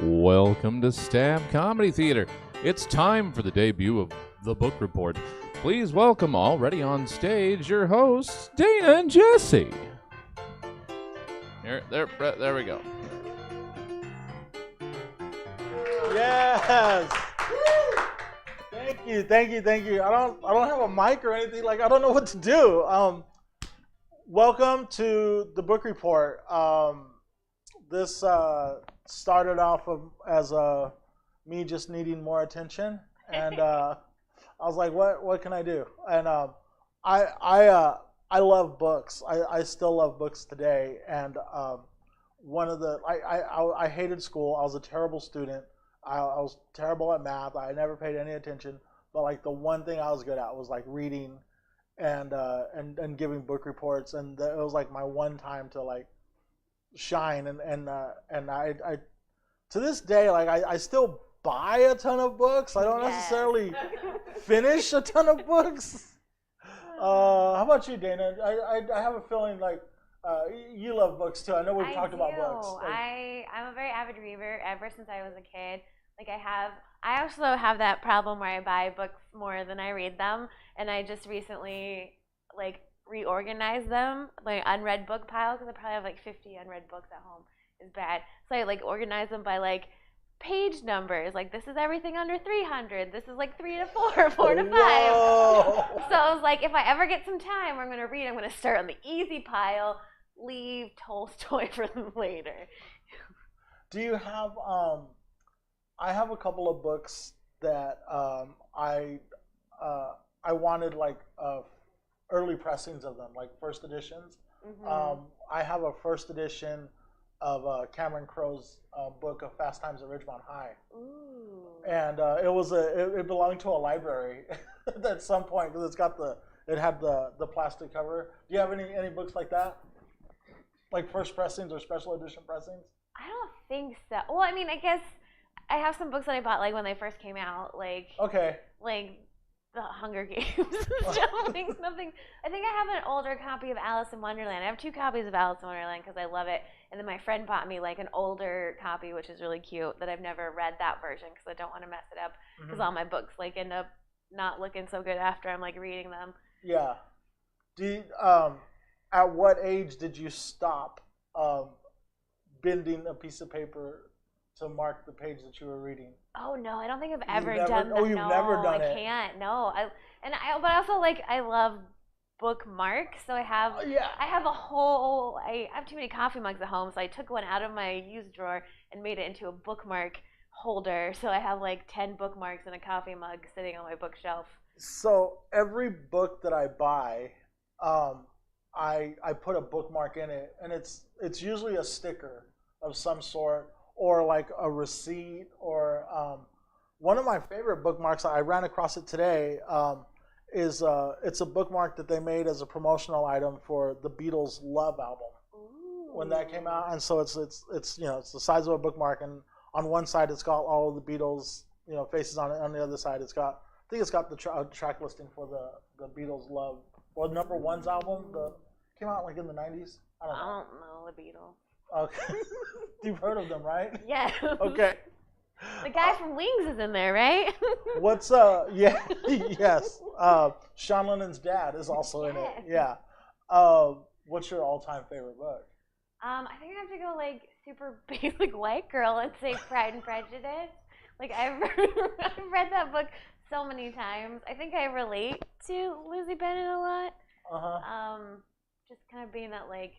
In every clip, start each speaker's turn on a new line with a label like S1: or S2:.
S1: Welcome to Stab Comedy Theater. It's time for the debut of The Book Report. Please welcome already on stage your hosts, Dana and Jesse. There we go.
S2: Yes. Thank you. I don't have a mic or anything. Like, I don't know what to do. Welcome to the Book Report. This started off as me just needing more attention, and I was like, what can I do? And I love books. I still love books today. And one of the I hated school. I was a terrible student. I was terrible at math. I never paid any attention. But like the one thing I was good at was like reading and giving book reports, and it was like my one time to like shine. And I to this day, like I still buy a ton of books. I don't necessarily finish a ton of books. How about you, Dana? I have a feeling like you love books too. I know we've talked about books. Like,
S3: I'm a very avid reader ever since I was a kid. Like I also have that problem where I buy books more than I read them, and I just recently like reorganized them, my unread book pile, because I probably have like 50 unread books at home. It's bad. So I like organize them by like page numbers. Like this is everything under 300. This is like 3 to 4, 4 to 5.
S2: Whoa.
S3: So I was like, if I ever get some time where I'm going to read, I'm going to start on the easy pile, leave Tolstoy for later.
S2: Do you have I have a couple of books that I wanted like early pressings of them, like first editions.
S3: Mm-hmm.
S2: I have a first edition of Cameron Crowe's book of Fast Times at Ridgemont High.
S3: Ooh.
S2: And it belonged to a library at some point because it had the plastic cover. Do you have any books like that, like first pressings or special edition pressings?
S3: I don't think so. Well, I mean, I guess I have some books that I bought like when they first came out, like the Hunger Games. like nothing. I think I have an older copy of Alice in Wonderland. I have 2 copies of Alice in Wonderland because I love it. And then my friend bought me like an older copy, which is really cute, that I've never read that version because I don't want to mess it up because all my books like end up not looking so good after I'm like reading them.
S2: Yeah. At what age did you stop bending a piece of paper to mark the page that you were reading?
S3: Oh no, I don't think I've ever done that.
S2: Oh, you've never done it.
S3: I can't. No, but also like I love bookmarks, so I have I have too many coffee mugs at home, so I took one out of my used drawer and made it into a bookmark holder. So I have like 10 bookmarks in a coffee mug sitting on my bookshelf.
S2: So every book that I buy, I put a bookmark in it, and it's usually a sticker of some sort, or like a receipt, or one of my favorite bookmarks, I ran across it today, is it's a bookmark that they made as a promotional item for the Beatles' Love album.
S3: Ooh.
S2: When that came out, and so it's it's the size of a bookmark, and on one side it's got all of the Beatles faces on it, on the other side it's got the track listing for the Beatles' Love, or number one's album, came out like in the 90s. I don't
S3: know the Beatles.
S2: Okay. You've heard of them, right?
S3: Yeah.
S2: Okay.
S3: The guy from Wings is in there, right?
S2: What's yes. Sean Lennon's dad is also in it. Yeah. What's your all-time favorite book?
S3: I think I have to go like super basic white girl and say Pride and Prejudice. Like I've read that book so many times. I think I relate to Lizzie Bennet a lot. Just kind of being that like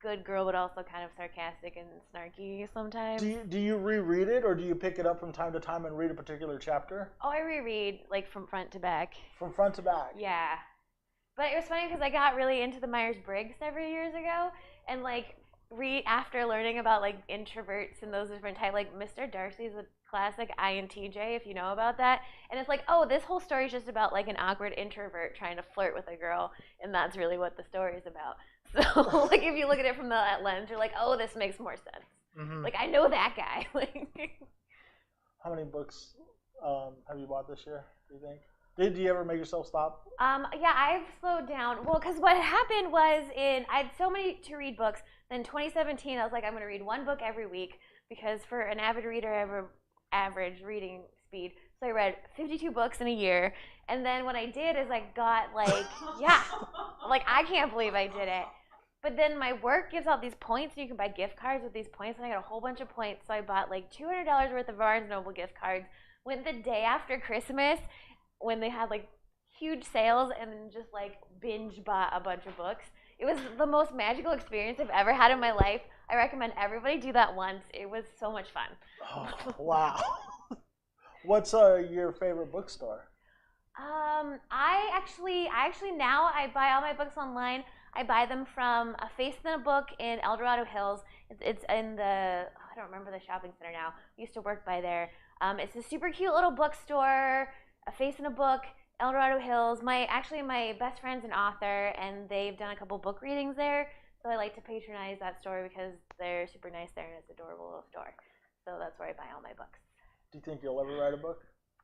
S3: good girl, but also kind of sarcastic and snarky sometimes.
S2: Do you reread it, or do you pick it up from time to time and read a particular chapter?
S3: Oh, I reread like from front to back.
S2: From front to back.
S3: Yeah, but it was funny because I got really into the Myers-Briggs several years ago, and like after learning about like introverts and those different types, like Mr. Darcy's a classic INTJ, if you know about that. And it's like, oh, this whole story is just about like an awkward introvert trying to flirt with a girl, and that's really what the story is about. So like if you look at it from that lens, you're like, oh, this makes more sense. Mm-hmm. Like I know that guy.
S2: How many books have you bought this year, do you think? Did you ever make yourself stop?
S3: Yeah, I've slowed down. Well, because what happened was I had so many to read books. Then 2017, I was like, I'm going to read one book every week because for an avid reader, I have an average reading speed. So I read 52 books in a year. And then what I did is I got like, yeah, like I can't believe I did it. But then my work gives out these points, and you can buy gift cards with these points, and I got a whole bunch of points. So I bought like $200 worth of Barnes & Noble gift cards. Went the day after Christmas when they had like huge sales, and then just like binge bought a bunch of books. It was the most magical experience I've ever had in my life. I recommend everybody do that once. It was so much fun.
S2: Oh, wow. What's your favorite bookstore?
S3: I actually now I buy all my books online. I buy them from A Face in a Book in El Dorado Hills. It's in the, I don't remember the shopping center now. I used to work by there. It's a super cute little bookstore. A Face in a Book, El Dorado Hills. My best friend's an author, and they've done a couple book readings there. So I like to patronize that store because they're super nice there, and it's an adorable little store. So that's where I buy all my books.
S2: Do you think you'll ever write a book?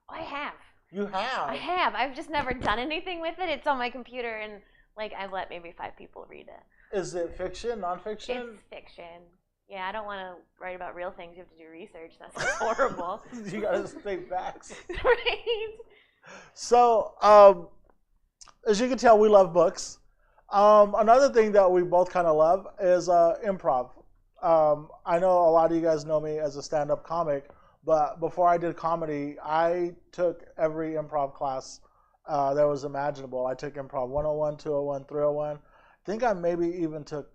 S3: I have.
S2: You have?
S3: I have. I've just never done anything with it. It's on my computer, and like I've let maybe 5 people read it.
S2: Is it fiction, nonfiction?
S3: It's fiction. Yeah, I don't want to write about real things. You have to do research. That's horrible.
S2: You gotta state facts.
S3: Right.
S2: So, as you can tell, we love books. Another thing that we both kind of love is improv. I know a lot of you guys know me as a stand-up comic, but before I did comedy, I took every improv class that was imaginable. I took improv 101, 201, 301. I think I maybe even took,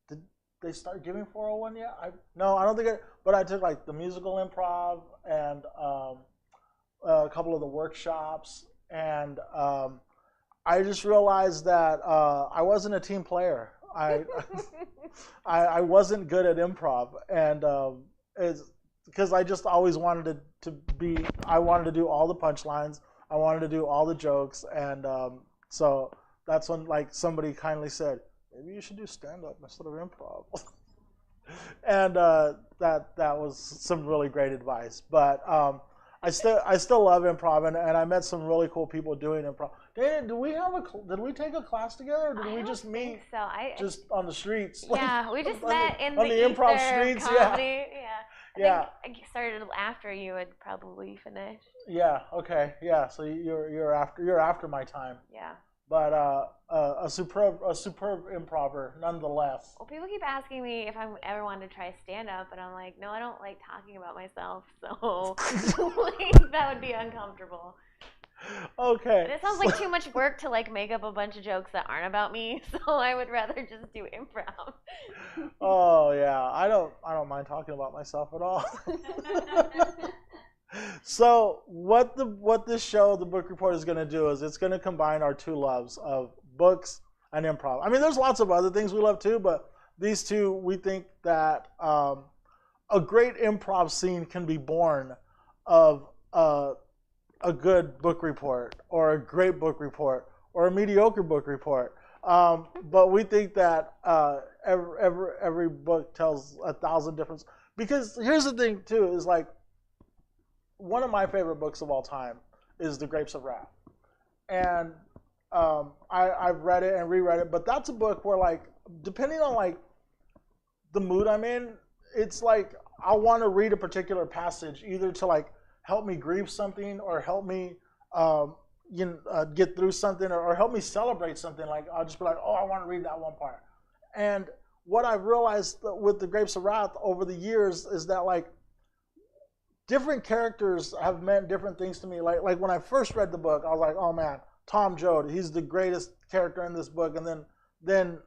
S2: did they start giving 401 yet? No, I don't think but I took like the musical improv and a couple of the workshops. And I just realized that I wasn't a team player. I wasn't good at improv. And it's because I just always wanted I wanted to do all the punchlines. I wanted to do all the jokes, and so that's when like somebody kindly said, maybe you should do stand-up instead of improv. And that was some really great advice. But I still love improv, and I met some really cool people doing improv. Dana, did we take a class together, or did we just meet just on the streets?
S3: Yeah, we just met in
S2: on the improv streets.
S3: Comedy.
S2: Yeah.
S3: I started after you had probably finished.
S2: Yeah. Okay. Yeah. So you're after my time.
S3: Yeah.
S2: But a superb improver nonetheless.
S3: Well, people keep asking me if I ever wanted to try stand up, and I'm like, no, I don't like talking about myself, so like, that would be uncomfortable.
S2: Okay.
S3: And it sounds like too much work to like make up a bunch of jokes that aren't about me, so I would rather just do improv.
S2: Oh yeah, I don't mind talking about myself at all. So what this show, the Book Report, is going to do is it's going to combine our two loves of books and improv. I mean, there's lots of other things we love too, but these two, we think that a great improv scene can be born of a good book report, or a great book report, or a mediocre book report. But we think that every book tells 1,000 different. Because here's the thing too, is like, one of my favorite books of all time is The Grapes of Wrath. And I've read it and reread it, but that's a book where, like, depending on like the mood I'm in, it's like I want to read a particular passage either to like help me grieve something, or help me get through something, or help me celebrate something. Like I'll just be like, oh, I want to read that one part. And what I've realized with The Grapes of Wrath over the years is that like different characters have meant different things to me. Like when I first read the book, I was like, oh man, Tom Joad, he's the greatest character in this book. And then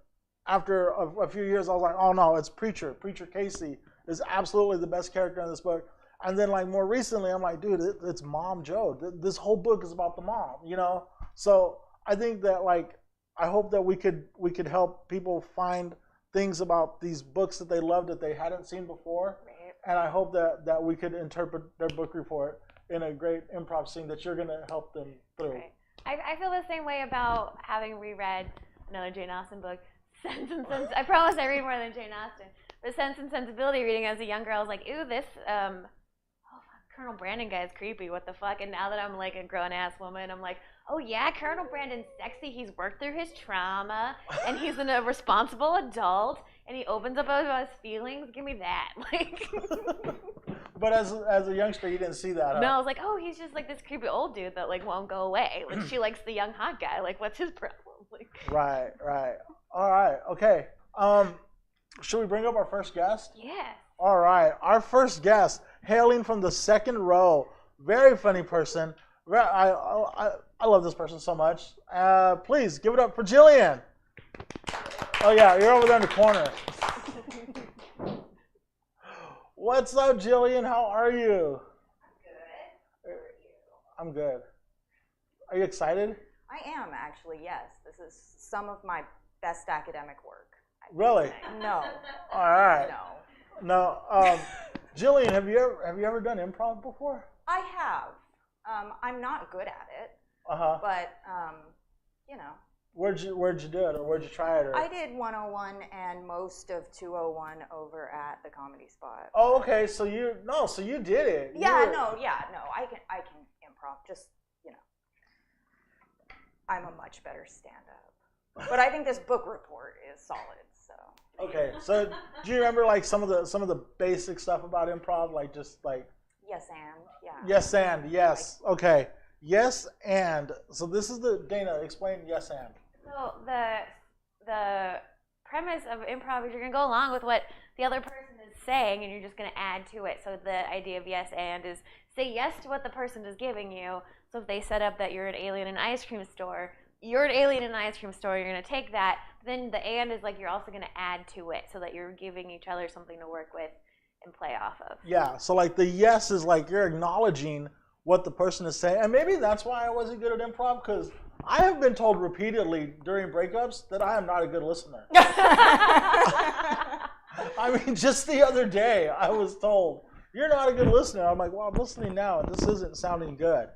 S2: after a few years, I was like, oh no, it's Preacher Casey is absolutely the best character in this book. And then like more recently, I'm like, dude, it's Mom Joad. This whole book is about the mom, you know? So I think that like, I hope that we could help people find things about these books that they love that they hadn't seen before. And I hope that we could interpret their book report in a great improv scene that you're going to help them through.
S3: Right. I feel the same way about having reread another Jane Austen book, Sense and Sensibility. I promise I read more than Jane Austen. The Sense and Sensibility reading as a young girl, I was like, ooh, this Colonel Brandon guy is creepy, what the fuck? And now that I'm like a grown-ass woman, I'm like, oh yeah, Colonel Brandon's sexy, he's worked through his trauma, and he's a responsible adult, and he opens up about his feelings, give me that. Like,
S2: But as a youngster, you didn't see that. Huh?
S3: no, I was like, oh, he's just like this creepy old dude that like won't go away. Like she likes the young hot guy. Like, what's his problem? Like,
S2: Right. All right. Okay. Should we bring up our first guest?
S3: yeah.
S2: All right. Our first guest, hailing from the second row, very funny person. I love this person so much. Please give it up for Jillian. Oh yeah, you're over there in the corner. What's up, Jillian? How are you?
S4: Good.
S2: I'm good. Are you excited?
S4: I am actually, yes. This is some of my best academic work.
S2: Really?
S4: No.
S2: All right.
S4: No.
S2: No. Jillian, have you ever done improv before?
S4: I have. I'm not good at it, but you know.
S2: Where'd you do it, or where'd you try it? Or?
S4: I did 101 and most of 201 over at the Comedy Spot.
S2: Oh, okay. So you did it.
S4: No. I can improv. Just I'm a much better stand-up. But I think this book report is solid. So.
S2: Okay. So do you remember like some of the basic stuff about improv, like just like?
S4: Yes and yeah.
S2: Yes and yes. Okay. Yes and. So this is the Dana. Explain yes and.
S3: So the premise of improv is you're gonna go along with what the other person is saying, and you're just gonna add to it. So the idea of yes and is say yes to what the person is giving you. So if they set up that you're an alien in an ice cream store, you're an alien in an ice cream store. You're gonna take that. Then the and is like you're also gonna add to it, so that you're giving each other something to work with and play off of.
S2: Yeah. So like the yes is like you're acknowledging what the person is saying, and maybe that's why I wasn't good at improv, because I have been told repeatedly during breakups that I am not a good listener. I mean, just the other day I was told, you're not a good listener. I'm like, well, I'm listening now, and this isn't sounding good.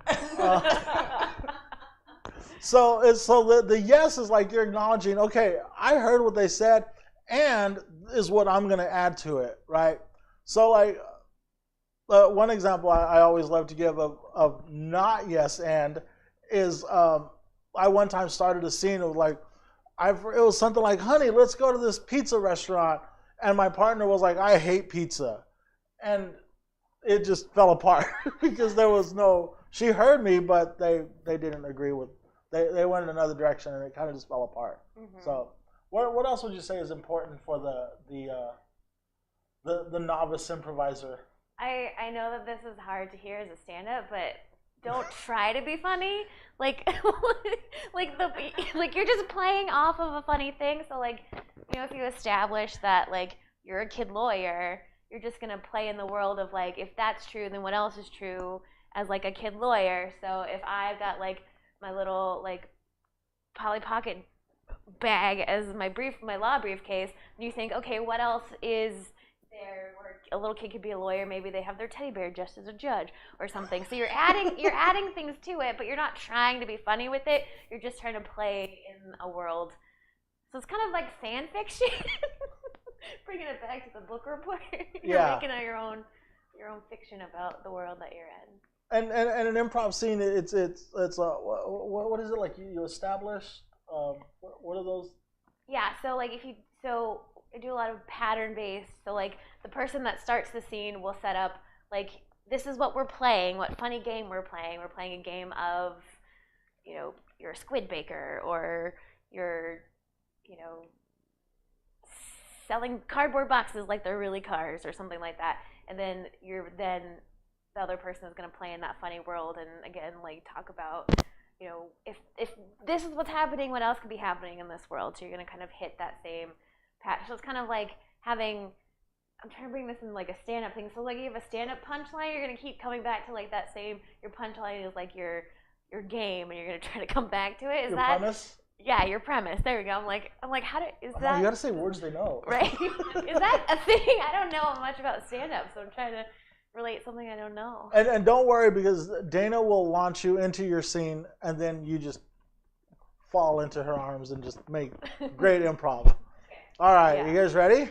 S2: So the yes is like you're acknowledging, okay, I heard what they said, and is what I'm going to add to it, right? So like one example I always love to give of not yes and is I one time started a scene of like, it was something like, honey, let's go to this pizza restaurant. And my partner was like, I hate pizza. And it just fell apart because there was she heard me, but they didn't agree with, they went in another direction, and it kind of just fell apart. Mm-hmm. So what else would you say is important for the novice improviser?
S3: I know that this is hard to hear as a stand-up, but don't try to be funny. Like you're just playing off of a funny thing. So like, if you establish that like you're a kid lawyer, you're just gonna play in the world of like, if that's true, then what else is true as like a kid lawyer. So if I've got like my little like Polly Pocket bag as my law briefcase, and you think, okay, what else is there where a little kid could be a lawyer? Maybe they have their teddy bear just as a judge or something. So you're adding things to it, but you're not trying to be funny with it. You're just trying to play in a world. So it's kind of like fan fiction. Bringing it back to the book report. You're making out your own fiction about the world that you're in.
S2: And an improv scene, it's what is it like? You establish what are those?
S3: Yeah. So like I do a lot of pattern based. So like the person that starts the scene will set up like, this is what we're playing, what funny game we're playing. We're playing a game of, you're a squid baker, or you're, selling cardboard boxes like they're really cars or something like that. And then the other person is going to play in that funny world and again like talk about, if this is what's happening, what else could be happening in this world. So you're going to kind of hit that same pattern. So it's kind of like I'm trying to bring this in like a stand-up thing. So like you have a stand-up punchline, you're going to keep coming back to like that same, your punchline is like your game, and you're going to try to come back to it. Is
S2: your
S3: that
S2: premise?
S3: Yeah, your premise. There we go. I'm like, is that?
S2: You got to say words they know.
S3: Right? Is that a thing? I don't know much about stand-up, so I'm trying to relate something I don't know.
S2: And don't worry, because Dana will launch you into your scene, and then you just fall into her arms and just make great improv. Okay. All right, You guys ready?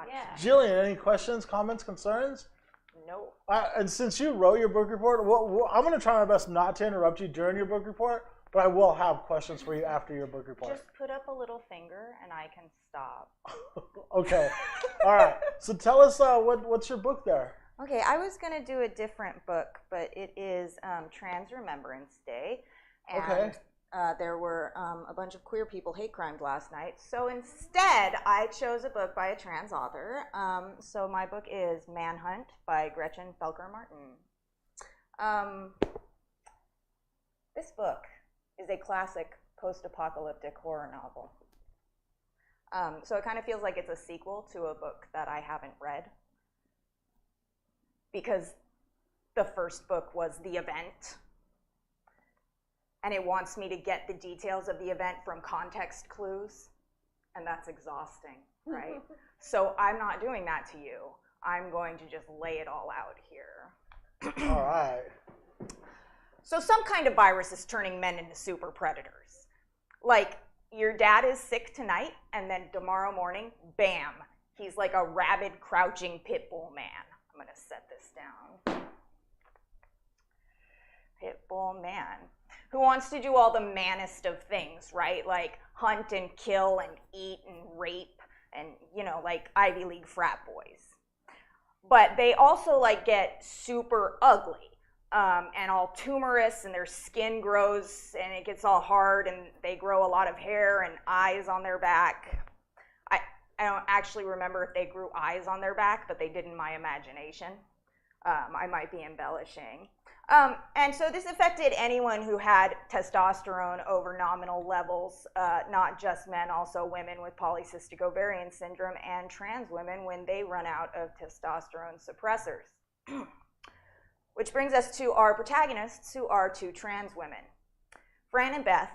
S3: Yeah.
S2: Jillian, any questions, comments, concerns?
S4: No.
S2: And since you wrote your book report, I'm going to try my best not to interrupt you during your book report. But I will have questions for you after your book report.
S4: Just put up a little finger and I can stop.
S2: Okay. All right. So tell us what's your book there?
S4: Okay, I was going to do a different book, but it is Trans Remembrance Day. And
S2: okay.
S4: There were a bunch of queer people hate crimed last night. So instead, I chose a book by a trans author. So my book is Manhunt by Gretchen Felker Martin. This book is a classic post-apocalyptic horror novel. So it kind of feels like it's a sequel to a book that I haven't read, because the first book was The Event, and it wants me to get the details of the event from context clues, and that's exhausting, right? So I'm not doing that to you. I'm going to just lay it all out here.
S2: All right.
S4: So some kind of virus is turning men into super predators. Like, your dad is sick tonight, and then tomorrow morning, bam, he's like a rabid, crouching pit bull man. I'm going to set this down. Pit bull man. Who wants to do all the manest of things, right? Like hunt and kill and eat and rape and, you know, like Ivy League frat boys. But they also like get super ugly. And all tumorous, and their skin grows and it gets all hard, and they grow a lot of hair and eyes on their back. I don't actually remember if they grew eyes on their back, but they did in my imagination. I might be embellishing. And so this affected anyone who had testosterone over nominal levels, not just men, also women with polycystic ovarian syndrome and trans women when they run out of testosterone suppressors. Which brings us to our protagonists, who are two trans women. Fran and Beth,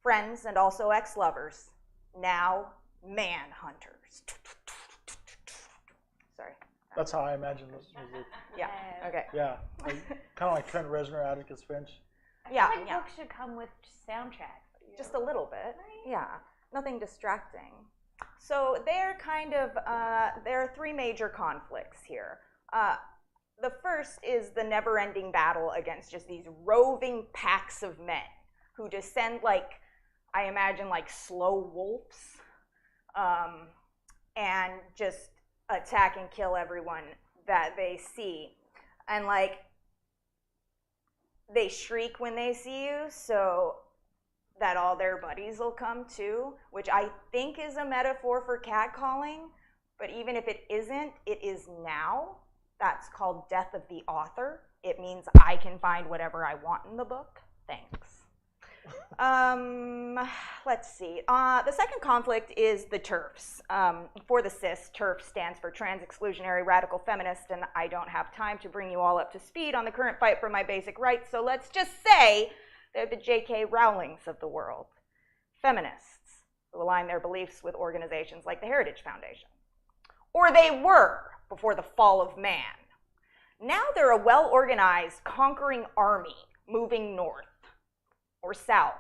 S4: friends and also ex-lovers, now man-hunters. Sorry.
S2: That's how I imagine this music.
S4: Yeah, okay.
S2: Yeah, kind of like Trent Reznor, Atticus Finch.
S3: I feel like books should come with soundtracks.
S4: Just a little bit, yeah. Nothing distracting. So they're kind of, there are three major conflicts here. The first is the never-ending battle against just these roving packs of men who descend like, I imagine, like slow wolves, and just attack and kill everyone that they see. And like, they shriek when they see you so that all their buddies will come too, which I think is a metaphor for catcalling, but even if it isn't, it is now. That's called death of the author. It means I can find whatever I want in the book. Thanks. Let's see. The second conflict is the TERFs. For the cis, TERF stands for Trans Exclusionary Radical Feminist, and I don't have time to bring you all up to speed on the current fight for my basic rights, so let's just say they're the J.K. Rowlings of the world. Feminists who align their beliefs with organizations like the Heritage Foundation. Or they were before the fall of man. Now they're a well-organized, conquering army moving north or south.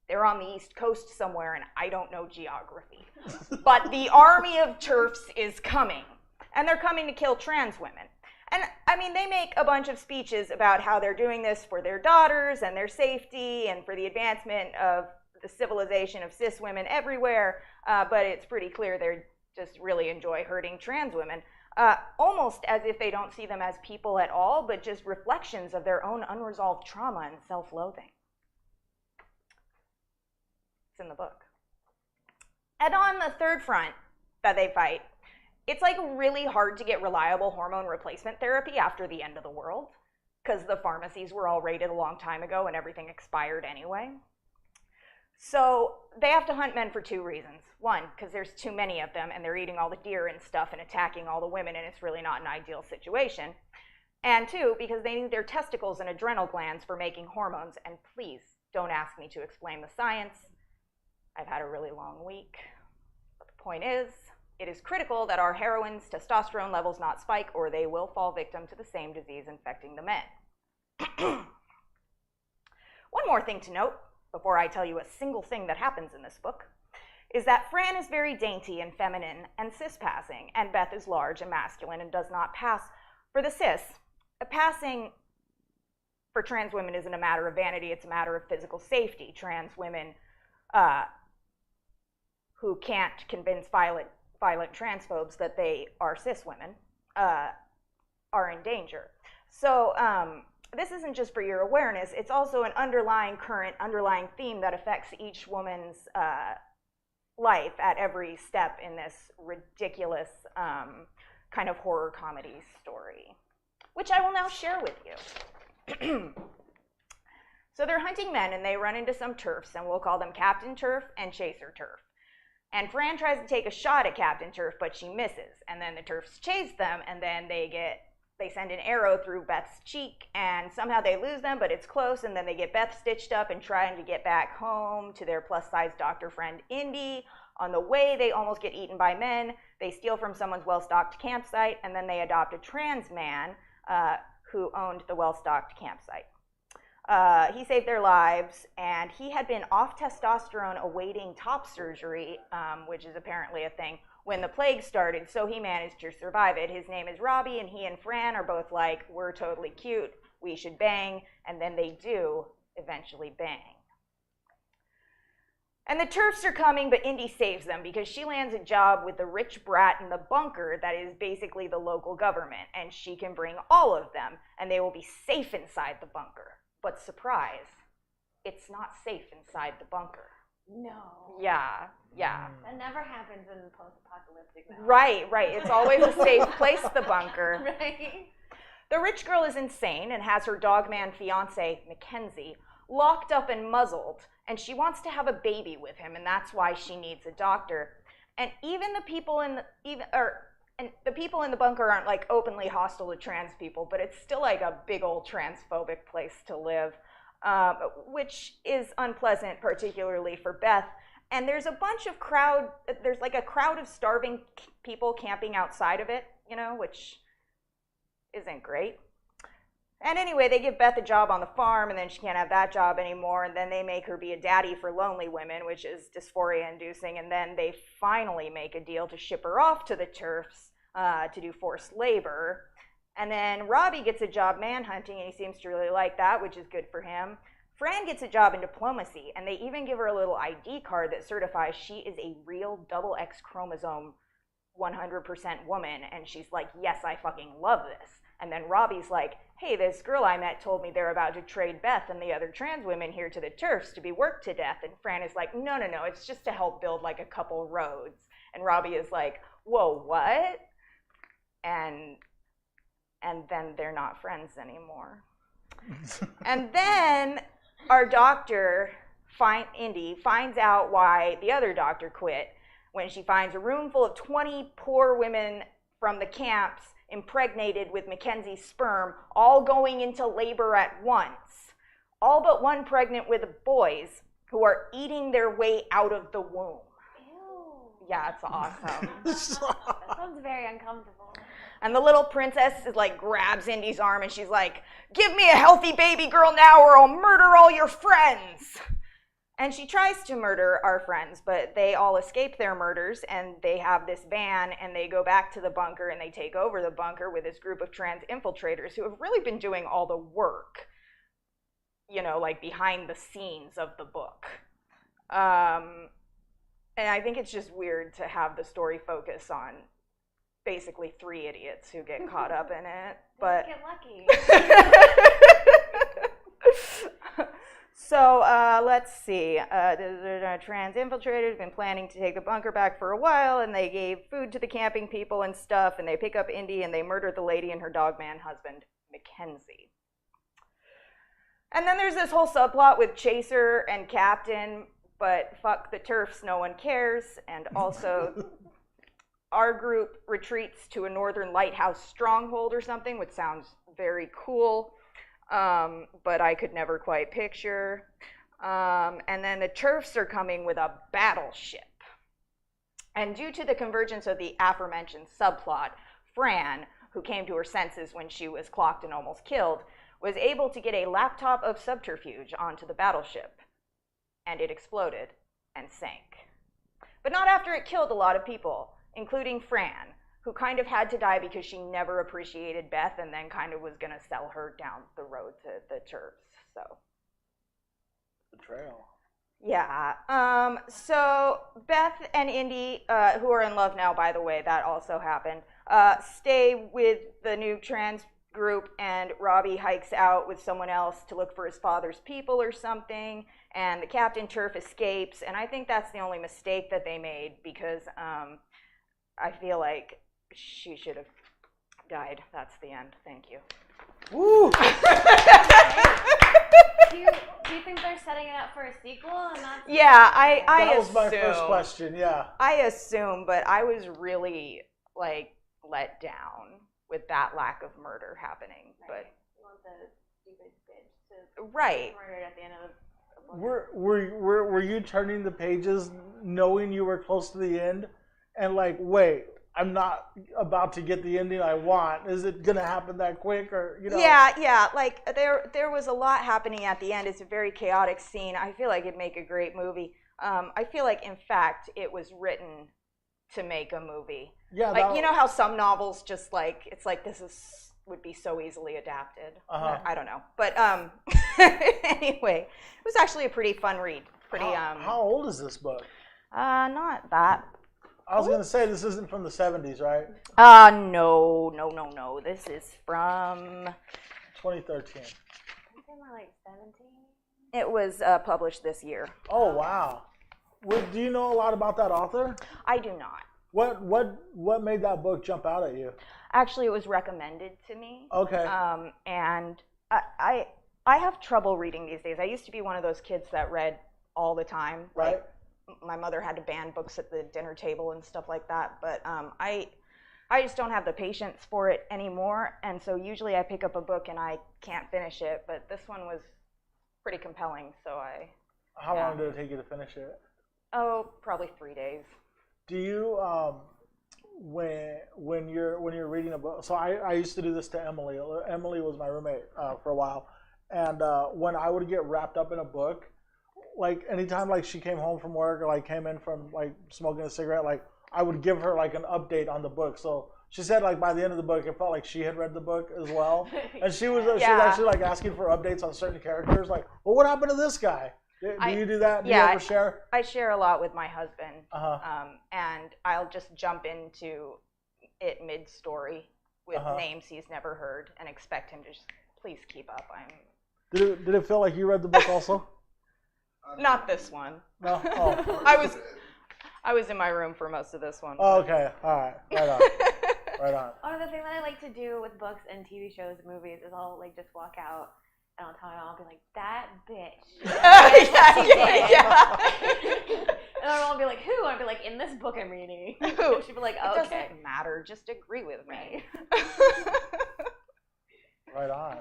S4: They're on the East Coast somewhere, and I don't know geography. But the army of TERFs is coming, and they're coming to kill trans women. And, I mean, they make a bunch of speeches about how they're doing this for their daughters and their safety and for the advancement of the civilization of cis women everywhere, but it's pretty clear they just really enjoy hurting trans women, almost as if they don't see them as people at all, but just reflections of their own unresolved trauma and self-loathing. It's in the book. And on the third front that they fight, it's like really hard to get reliable hormone replacement therapy after the end of the world, because the pharmacies were all raided a long time ago and everything expired anyway. So they have to hunt men for two reasons. One, because there's too many of them and they're eating all the deer and stuff and attacking all the women, and it's really not an ideal situation. And two, because they need their testicles and adrenal glands for making hormones. And please don't ask me to explain the science. I've had a really long week. But the point is, it is critical that our heroines' testosterone levels not spike, or they will fall victim to the same disease infecting the men. One more thing to note, before I tell you a single thing that happens in this book, is that Fran is very dainty and feminine and cis-passing, and Beth is large and masculine and does not pass. For the cis, passing for trans women isn't a matter of vanity, it's a matter of physical safety. Trans women who can't convince violent transphobes that they are cis women are in danger. So this isn't just for your awareness, it's also an underlying theme that affects each woman's life at every step in this ridiculous kind of horror comedy story, which I will now share with you. So they're hunting men and they run into some TERFs, and we'll call them Captain TERF and Chaser TERF. And Fran tries to take a shot at Captain TERF, but she misses. And then the TERFs chase them, and then they send an arrow through Beth's cheek, and somehow they lose them, but it's close, and then they get Beth stitched up and trying to get back home to their plus-size doctor friend Indy. On the way, they almost get eaten by men. They steal from someone's well-stocked campsite, and then they adopt a trans man who owned the well-stocked campsite. He saved their lives, and he had been off testosterone awaiting top surgery, which is apparently a thing, when the plague started, so he managed to survive it. His name is Robbie, and he and Fran are both like, we're totally cute, we should bang, and then they do eventually bang. And the TERFs are coming, but Indy saves them because she lands a job with the rich brat in the bunker that is basically the local government, and she can bring all of them, and they will be safe inside the bunker. But surprise, it's not safe inside the bunker.
S3: No.
S4: Yeah.
S3: That never happens in post-apocalyptic now.
S4: Right. It's always a safe place, the bunker.
S3: Right.
S4: The rich girl is insane and has her dogman fiance, Mackenzie, locked up and muzzled, and she wants to have a baby with him, and that's why she needs a doctor. And even the people in the people in the bunker aren't like openly hostile to trans people, but it's still like a big old transphobic place to live, which is unpleasant, particularly for Beth. And there's a crowd of starving people camping outside of it, which isn't great. And anyway, they give Beth a job on the farm, and then she can't have that job anymore, and then they make her be a daddy for lonely women, which is dysphoria-inducing, and then they finally make a deal to ship her off to the TERFs to do forced labor. And then Robbie gets a job manhunting, and he seems to really like that, which is good for him. Fran gets a job in diplomacy, and they even give her a little ID card that certifies she is a real double X chromosome 100% woman, and she's like, yes, I fucking love this. And then Robbie's like, hey, this girl I met told me they're about to trade Beth and the other trans women here to the TERFs to be worked to death. And Fran is like, no, it's just to help build like a couple roads. And Robbie is like, whoa, what? And then they're not friends anymore. And then our doctor, Indy, finds out why the other doctor quit when she finds a room full of 20 poor women from the camps impregnated with Mackenzie's sperm, all going into labor at once, all but one pregnant with boys who are eating their way out of the womb.
S3: Ew.
S4: Yeah, it's awesome.
S3: That sounds very uncomfortable.
S4: And the little princess is like grabs Indy's arm and she's like, give me a healthy baby girl now or I'll murder all your friends. And she tries to murder our friends, but they all escape their murders, and they have this van, and they go back to the bunker, and they take over the bunker with this group of trans infiltrators who have really been doing all the work, like behind the scenes of the book. And I think it's just weird to have the story focus on basically 3 idiots who get caught up in it. But
S3: get lucky.
S4: So let's see. The trans infiltrators have been planning to take the bunker back for a while, and they gave food to the camping people and stuff, and they pick up Indy, and they murder the lady and her dogman husband, Mackenzie. And then there's this whole subplot with Chaser and Captain, but fuck the TERFs, no one cares. And also, our group retreats to a northern lighthouse stronghold or something, which sounds very cool. But I could never quite picture. And then the TERFs are coming with a battleship. And due to the convergence of the aforementioned subplot, Fran, who came to her senses when she was clocked and almost killed, was able to get a laptop of subterfuge onto the battleship. And it exploded and sank. But not after it killed a lot of people, including Fran, who kind of had to die because she never appreciated Beth and then kind of was going to sell her down the road to the turfs. So
S2: Betrayal.
S4: yeah. So Beth and Indy, who are in love now, by the way, that also happened, stay with the new trans group, and Robbie hikes out with someone else to look for his father's people or something, and the Captain Turf escapes, and I think that's the only mistake that they made, because I feel like she should have died. That's the end. Thank you.
S2: Woo!
S3: Do you think they're setting it up for a sequel? And that's
S4: Yeah, I
S2: That was
S4: assume.
S2: my first question, yeah.
S4: I assume, but I was really like let down with that lack of murder happening.
S3: Right. You want the stupid bitch to
S4: But right.
S3: murdered at the end of the book.
S2: Were you turning the pages knowing you were close to the end and like, wait, I'm not about to get the ending I want. Is it gonna happen that quick, or you know?
S4: Yeah. Like there was a lot happening at the end. It's a very chaotic scene. I feel like it'd make a great movie. I feel like, in fact, it was written to make a movie.
S2: Yeah.
S4: Like, you know how some novels just like, it's like would be so easily adapted.
S2: Uh-huh.
S4: I don't know, but anyway, it was actually a pretty fun read. Pretty
S2: How old is this book?
S4: not that.
S2: I was gonna say this isn't from the 70s, right?
S4: No. This is from.
S2: 2013.
S3: I think more like 17.
S4: It was published this year.
S2: Oh wow. Do you know a lot about that author?
S4: I do not.
S2: What made that book jump out at you?
S4: Actually, it was recommended to me.
S2: Okay.
S4: And I have trouble reading these days. I used to be one of those kids that read all the time.
S2: Right.
S4: Like, my mother had to ban books at the dinner table and stuff like that. But I just don't have the patience for it anymore. And so usually I pick up a book and I can't finish it. But this one was pretty compelling. So
S2: How long did it take you to finish it?
S4: probably 3 days.
S2: Do you when you're reading a book? So I used to do this to Emily. Emily was my roommate for a while, and when I would get wrapped up in a book, like anytime like she came home from work or like came in from like smoking a cigarette, like I would give her like an update on the book. So she said like by the end of the book, it felt like she had read the book as well, and she was actually like asking for updates on certain characters. Like, well, what happened to this guy? Do you do that? Do you ever share?
S4: I share a lot with my husband,
S2: Uh-huh.
S4: and I'll just jump into it mid-story with names he's never heard and expect him to just please keep up.
S2: Did it feel like you read the book also?
S4: Not this one.
S2: No. Oh.
S4: I was in my room for most of this one.
S2: Oh, okay. All right. Right on. Right on.
S3: One of the things that I like to do with books and TV shows and movies is I'll like just walk out and I'll tell my mom, I'll be like, that bitch.
S4: Yeah.
S3: And my mom will be like, who? I'll be like, in this book I'm reading.
S4: Who?
S3: And she'll be like,
S4: It
S3: okay.
S4: doesn't matter. Just agree with me.
S2: Right on.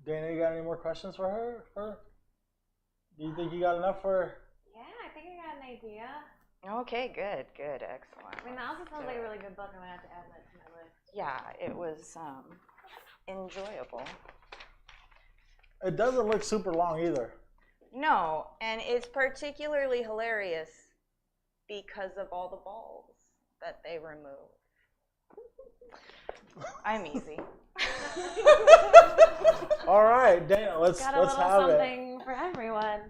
S2: Dana, you got any more questions for her? Do you think you got enough for her?
S3: Yeah, I think I got an idea.
S4: Okay, good, excellent.
S3: I mean, that also sounds like a really good book. I'm going to have to add that to my list.
S4: Yeah, it was enjoyable.
S2: It doesn't look super long either.
S4: No, and it's particularly hilarious because of all the balls that they remove. I'm easy.
S2: All right, Dana, let's
S3: Got a little
S2: have it.
S3: something for everyone.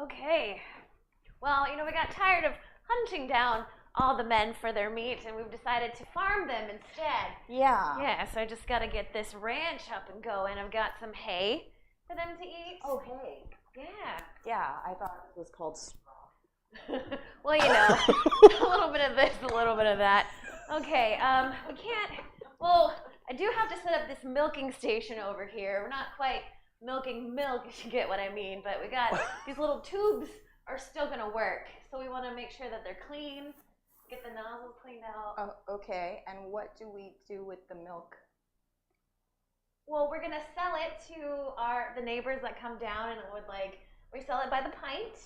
S3: Okay. Well, we got tired of hunting down all the men for their meat, and we've decided to farm them instead.
S4: Yeah.
S3: Yeah, so I just got to get this ranch up and going. I've got some hay for them to eat.
S4: Oh, hey.
S3: Yeah.
S4: Yeah, I thought it was called straw.
S3: Well, a little bit of this, a little bit of that. Okay, we can't, I do have to set up this milking station over here. We're not quite milking milk, if you get what I mean, but we got these little tubes are still going to work. So we want to make sure that they're clean, get the nozzles cleaned out.
S4: Oh, okay, and what do we do with the milk?
S3: Well, we're going to sell it to the neighbors that come down, and we sell it by the pint.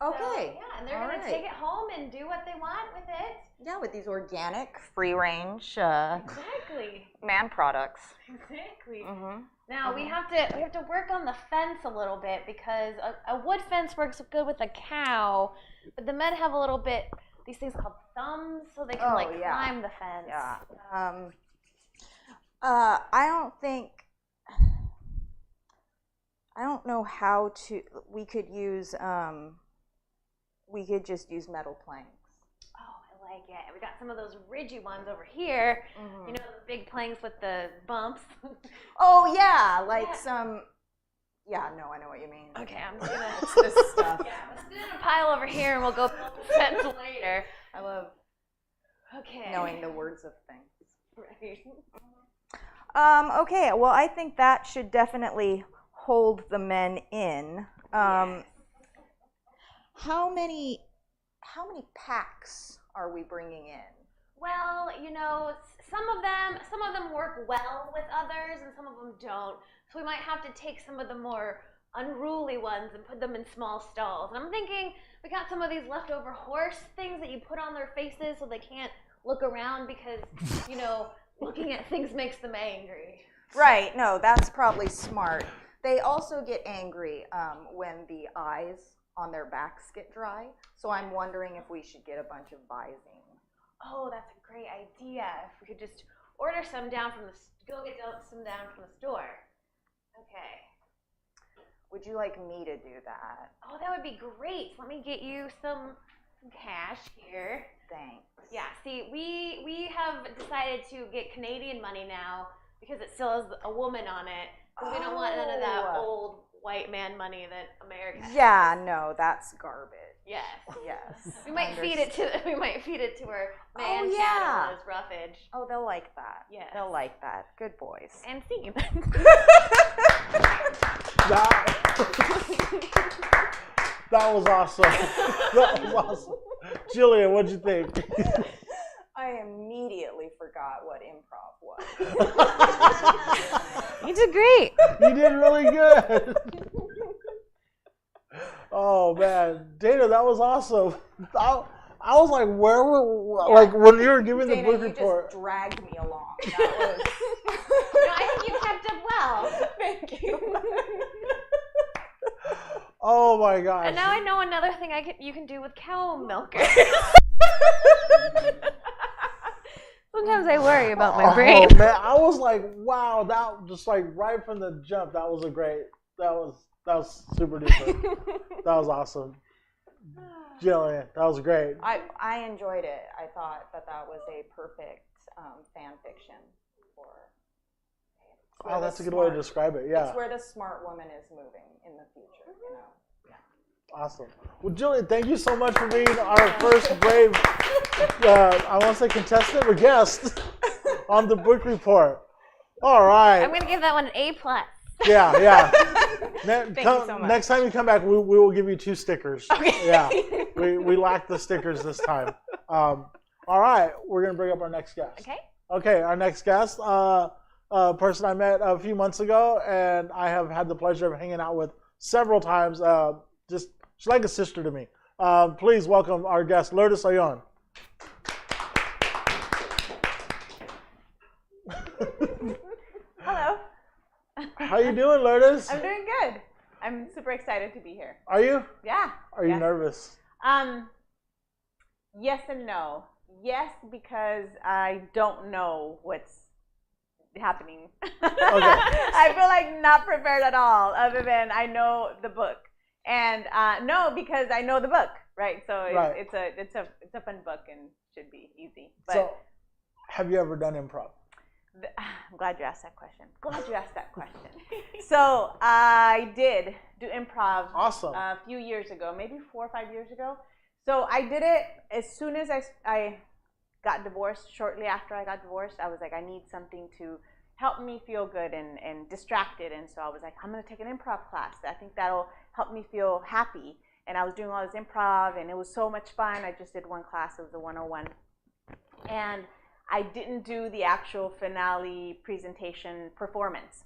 S4: Okay.
S3: So, yeah, and they're going to take it home and do what they want with it.
S4: Yeah, with these organic, free-range
S3: Exactly.
S4: man products.
S3: Exactly.
S4: Mm-hmm.
S3: Now we have to work on the fence a little bit because a wood fence works good with a cow, but the men have a little bit these things called thumbs, so they can climb the fence.
S4: Yeah. I don't know how to. We could just use metal planks.
S3: Oh, I like it. We got some of those ridgy ones over here.
S4: Mm-hmm.
S3: You know, the big planks with the bumps.
S4: Oh yeah, some. Yeah, no, I know what you mean.
S3: Okay, I'm just gonna.
S4: It's this stuff.
S3: Yeah, let's do it in a pile over here, and we'll go build the fence later.
S4: I love knowing the words of things.
S3: Right.
S4: Okay, well, I think that should definitely hold the men in. How many packs are we bringing in?
S3: Well, you know, some of them work well with others, and some of them don't. So we might have to take some of the more unruly ones and put them in small stalls. And I'm thinking we got some of these leftover horse things that you put on their faces so they can't look around because, you know, looking at things makes them angry.
S4: Right, no, that's probably smart. They also get angry when the eyes on their backs get dry. So I'm wondering if we should get a bunch of Visine.
S3: Oh, that's a great idea. If we could just order some down from some down from the store. Okay.
S4: Would you like me to do that?
S3: Oh, that would be great. Let me get you some cash here.
S4: Thanks.
S3: Yeah, see, we have decided to get Canadian money now because it still has a woman on it. Because we don't want none of that old white man money that America has.
S4: Yeah, no, that's garbage.
S3: Yes.
S4: Yes.
S3: We might feed it to our man channel as roughage.
S4: Oh, they'll like that.
S3: Yes.
S4: They'll like that. Good boys.
S3: And scene.
S2: That was awesome. That was awesome. Jillian, what'd you think?
S4: I immediately forgot what improv was.
S3: You did great.
S2: You did really good. Oh man, Dana, that was awesome. I was like, where were like when you were giving
S4: Dana,
S2: the book
S4: you
S2: report?
S4: just dragged me along. That was.
S3: No, I think you kept up well.
S4: Thank you.
S2: Oh my gosh.
S3: And now I know another thing you can do with cow milkers. Sometimes I worry about my brain.
S2: Oh man, I was like, wow, that just like right from the jump, that was super duper. That was awesome. Jillian, that was great.
S4: I enjoyed it. I thought that was a perfect fan fiction for.
S2: Oh, that's a good way to describe it. Yeah.
S4: It's where the smart woman is moving in the future. You know.
S2: Awesome. Well, Jillian, thank you so much for being our first brave, I want to say contestant or guest on the book report. All right.
S3: I'm going to give that one an A+.
S2: Yeah.
S4: Thank you so much.
S2: Next time you come back, we will give you 2 stickers.
S4: Okay.
S2: Yeah. We lacked the stickers this time. All right. We're going to bring up our next guest. Okay. Our next guest, person I met a few months ago, and I have had the pleasure of hanging out with several times. She's like a sister to me. Please welcome our guest, Lourdes Ayon.
S5: Hello.
S2: How you doing, Lourdes?
S5: I'm doing good. I'm super excited to be here.
S2: Are you?
S5: Yeah.
S2: Are you nervous?
S5: Yes and no. Yes, because I don't know what's happening. I feel like not prepared at all, other than I know the book. And no, because I know the book, right? So it's a fun book and should be easy. But
S2: so, have you ever done improv?
S5: I'm glad you asked that question. So I did do improv.
S2: Awesome.
S5: A few years ago, maybe 4 or 5 years ago. So I did it as soon as I got divorced. Shortly after I got divorced, I was like, I need something to help me feel good and distracted. And so I was like, I'm going to take an improv class. I think that'll help me feel happy. And I was doing all this improv, and it was so much fun. I just did one class. It was the 101. And I didn't do the actual finale presentation performance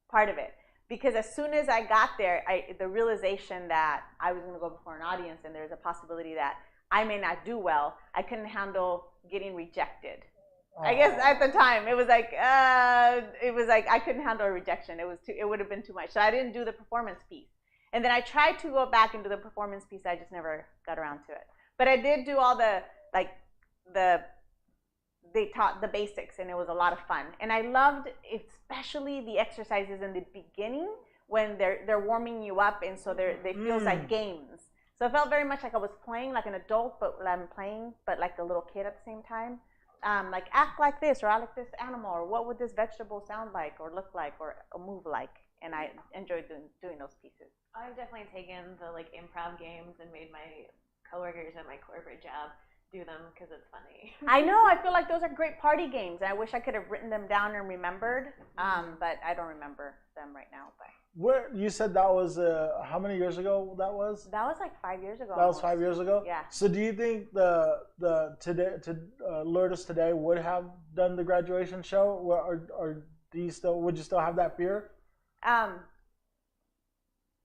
S5: part of it. Because as soon as I got there, the realization that I was going to go before an audience and there's a possibility that I may not do well, I couldn't handle getting rejected. I guess at the time it was like I couldn't handle a rejection. It would have been too much. So I didn't do the performance piece. And then I tried to go back and do the performance piece. I just never got around to it. But I did do all they taught the basics, and it was a lot of fun. And I loved especially the exercises in the beginning when they're warming you up, and so they feels like games. So it felt very much like I was playing like an adult, but I'm playing, but like a little kid at the same time. Like act like this, or act like this animal, or what would this vegetable sound like, or look like, or move like. And I enjoyed doing those pieces.
S3: I've definitely taken the like improv games and made my coworkers at my corporate job do them because it's funny.
S5: I know. I feel like those are great party games. I wish I could have written them down and remembered, but I don't remember them right now. But
S2: Where you said that was how many years ago that was?
S5: that was like 5 years ago.
S2: That was 5 years ago.
S5: Yeah.
S2: So do you think the today Lourdes today would have done the graduation show, or do you would you still have that fear?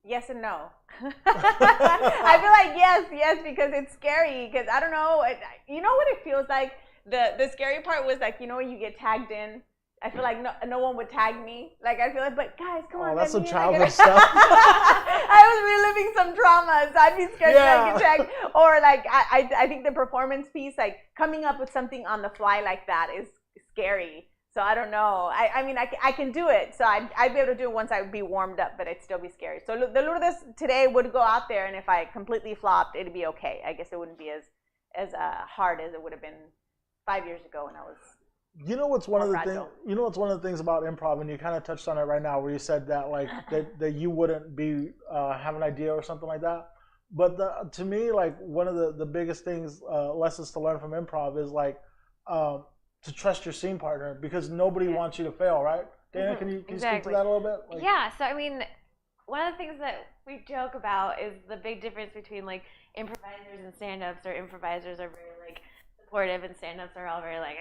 S5: Yes and no. I feel like yes, because it's scary. Because I don't know, you know what it feels like. The scary part was like, you know, when you get tagged in. I feel like no one would tag me. Like I feel like, but guys, come on.
S2: Oh, that's some
S5: like,
S2: childhood stuff.
S5: I was reliving some trauma, so I'd be scared that I get tagged. Or like I think the performance piece, like coming up with something on the fly like that is scary. So I don't know. I mean, I can do it. So I'd be able to do it once I would be warmed up, but it'd still be scary. So the Lourdes today would go out there, and if I completely flopped, it'd be okay. I guess it wouldn't be as hard as it would have been 5 years ago when I was.
S2: You know what's one of the things?
S5: fragile.
S2: You know what's one of the things about improv, and you kind of touched on it right now, where you said that like that you wouldn't be have an idea or something like that. But to me, like one of the biggest things, lessons to learn from improv is like to trust your scene partner, because nobody wants you to fail, right? Dana, can you speak to that a little bit? Like,
S3: Yeah, so I mean, one of the things that we joke about is the big difference between like improvisers and stand-ups, or improvisers are very like supportive and stand-ups are all very like,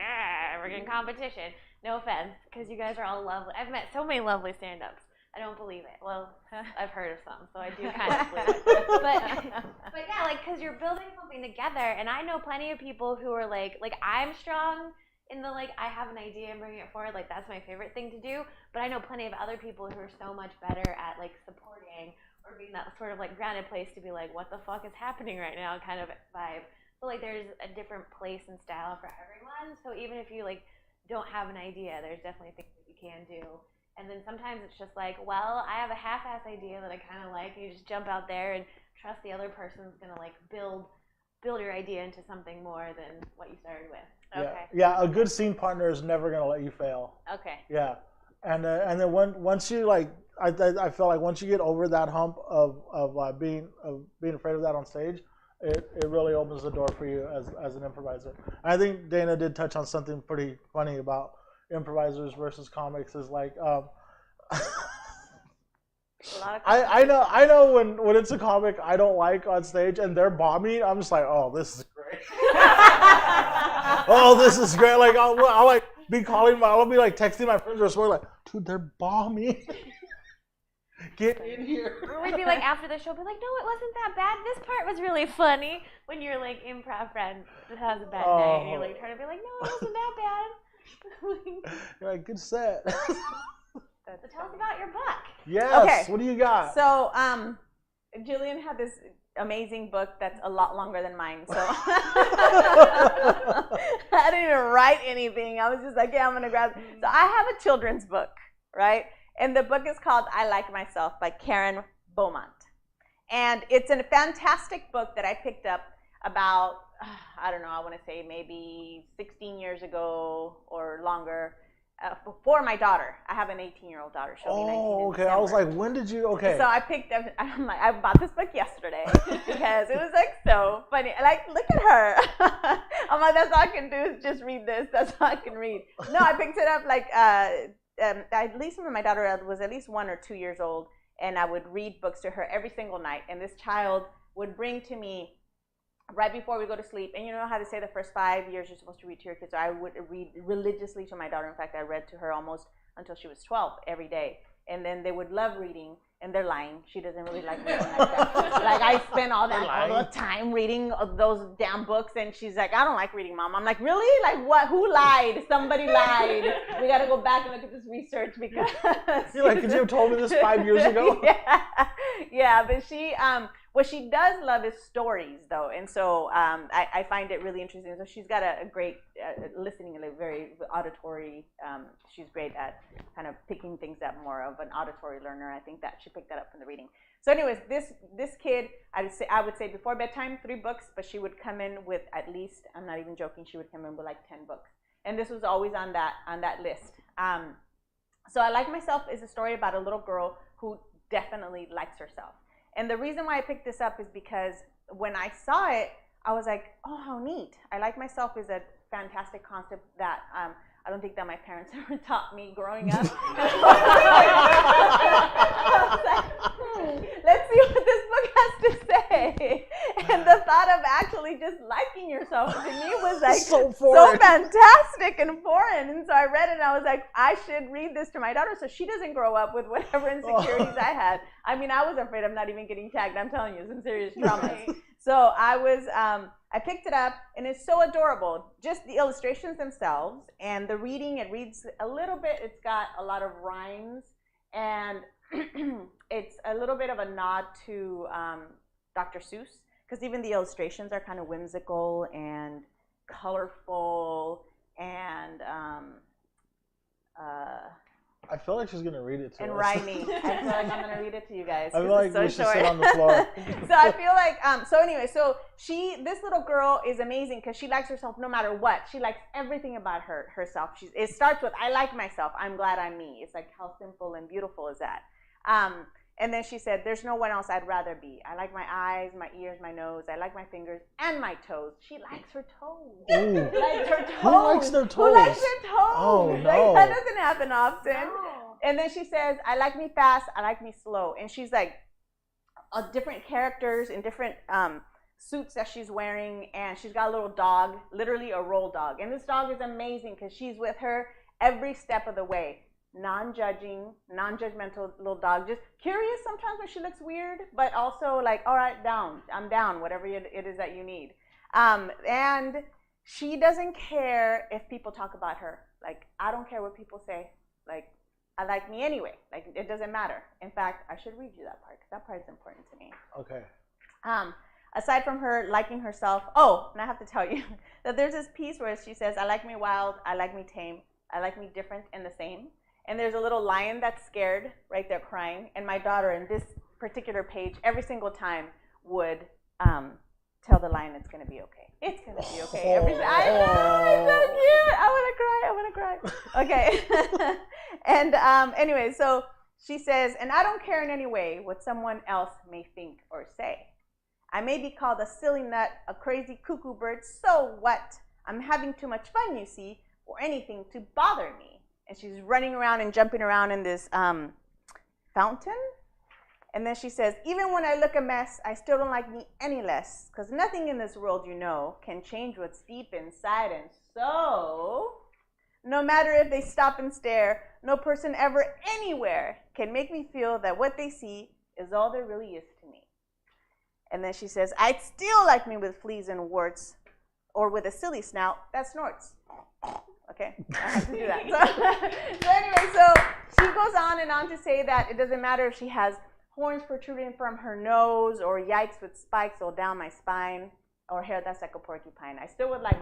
S3: we're in competition. No offense, because you guys are all lovely. I've met so many lovely stand-ups. I don't believe it. Well, I've heard of some, so I do kind of believe it. But yeah, like, because you're building something together, and I know plenty of people who are like I'm strong in the like, I have an idea and bringing it forward, like that's my favorite thing to do. But I know plenty of other people who are so much better at like supporting or being that sort of like grounded place to be like, what the fuck is happening right now kind of vibe. So like there's a different place and style for everyone. So even if you like don't have an idea, there's definitely things that you can do. And then sometimes it's just like, well, I have a half-ass idea that I kind of like. You just jump out there and trust the other person's gonna like build your idea into something more than what you started with.
S5: Okay.
S2: Yeah, a good scene partner is never gonna let you fail.
S5: Okay.
S2: Yeah, and then once you like, I feel like once you get over that hump of being afraid of that on stage, it really opens the door for you as an improviser. And I think Dana did touch on something pretty funny about improvisers versus comics. Is like, I know when it's a comic I don't like on stage and they're bombing, I'm just like, oh, this is great. Oh, this is great. Like I'll like be I'll be like texting my friends or something like, dude, they're bombing. Get in here.
S3: Or we'd be like after the show, be like, no, it wasn't that bad. This part was really funny. When you're like improv friend that has a bad night, and you're like trying to be like, no, it wasn't that bad.
S2: You're like, good set.
S3: So tell us about your book.
S2: Yes.
S5: Okay.
S2: What do you got?
S5: So, Jillian had this amazing book that's a lot longer than mine. So I didn't even write anything. I was just like, yeah, I'm gonna grab. So I have a children's book, right? And the book is called I Like Myself by Karen Beaumont. And it's a fantastic book that I picked up about, I don't know, I want to say maybe 16 years ago or longer, for my daughter. I have an 18-year-old daughter. She'll be 19 in
S2: okay. I was
S5: December.
S2: like, when did you? Okay.
S5: So I picked up. I'm like, I bought this book yesterday because it was like so funny. Like, look at her. I'm like, that's all I can do is just read this. That's all I can read. No, I picked it up like at least when my daughter was at least 1 or 2 years old, and I would read books to her every single night. And this child would bring to me right before we go to sleep. And you know how they say the first 5 years you're supposed to read to your kids. So I would read religiously to my daughter. In fact, I read to her almost until she was 12 every day. And then they would love reading. and they're lying. She doesn't really like reading like that. Like I spend all the time reading those damn books, and she's like, I don't like reading, Mom. I'm like, really? Like what? Who lied? Somebody lied. We got to go back and look at this research because
S2: You're like, could you have told me this 5 years ago?
S5: Yeah. But she, what she does love is stories, though, and so I find it really interesting. So she's got a great listening, like very auditory. She's great at kind of picking things up, more of an auditory learner. I think that she picked that up from the reading. So, anyways, this kid, I would say before bedtime 3 books, but she would come in with at least, I'm not even joking, she would come in with like 10 books, and this was always on that list. So, I Like Myself is a story about a little girl who definitely likes herself. And the reason why I picked this up is because when I saw it, I was like, oh, how neat. I Like Myself is a fantastic concept that I don't think that my parents ever taught me growing up. Let's see what this book has to say. And the thought of actually just liking yourself to me was like so fantastic and foreign. And so I read it and I was like, I should read this to my daughter so she doesn't grow up with whatever insecurities I had. I mean, I was afraid of not even getting tagged. I'm telling you, some serious traumas. So I picked it up, and it's so adorable. Just the illustrations themselves and the reading, it reads a little bit, it's got a lot of rhymes, and it's a little bit of a nod to Dr. Seuss, because even the illustrations are kind of whimsical and colorful and
S2: I feel like she's gonna read it to us.
S5: And rhyming. I feel like I'm gonna read it to you guys.
S2: I feel like
S5: so
S2: we should sit on the floor.
S5: So I feel like so anyway, so this little girl is amazing because she likes herself no matter what. She likes everything about herself. It starts with, I like myself. I'm glad I'm me. It's like, how simple and beautiful is that? And then she said, there's no one else I'd rather be. I like my eyes, my ears, my nose. I like my fingers and my toes. She likes her toes.
S2: Ooh.
S5: Likes her toes.
S2: Who likes their toes?
S5: Who likes their toes?
S2: Oh, no.
S5: Like, that doesn't happen often.
S3: No.
S5: And then she says, I like me fast, I like me slow. And she's like, different characters in different suits that she's wearing. And she's got a little dog, literally a roll dog. And this dog is amazing because she's with her every step of the way. Non-judging, non-judgmental little dog. Just curious sometimes when she looks weird, but also like, all right, I'm down, whatever it is that you need. And she doesn't care if people talk about her. Like, I don't care what people say. Like, I like me anyway. Like, it doesn't matter. In fact, I should read you that part because that part is important to me.
S2: Okay.
S5: Aside from her liking herself, and I have to tell you that there's this piece where she says, I like me wild, I like me tame, I like me different and the same. And there's a little lion that's scared right there crying. And my daughter in this particular page, every single time would tell the lion it's going to be okay. It's going to be okay. I know, it's so cute. I want to cry. Okay. And anyway, so she says, and I don't care in any way what someone else may think or say. I may be called a silly nut, a crazy cuckoo bird. So what? I'm having too much fun, you see, for anything to bother me. And she's running around and jumping around in this fountain. And then she says, even when I look a mess, I still don't like me any less. Because nothing in this world, can change what's deep inside. And so, no matter if they stop and stare, no person ever anywhere can make me feel that what they see is all there really is to me. And then she says, I'd still like me with fleas and warts, or with a silly snout that snorts. Okay, I have to do that. So anyway, so she goes on and on to say that it doesn't matter if she has horns protruding from her nose, or yikes with spikes all down my spine, or hair that's like a porcupine. I still would like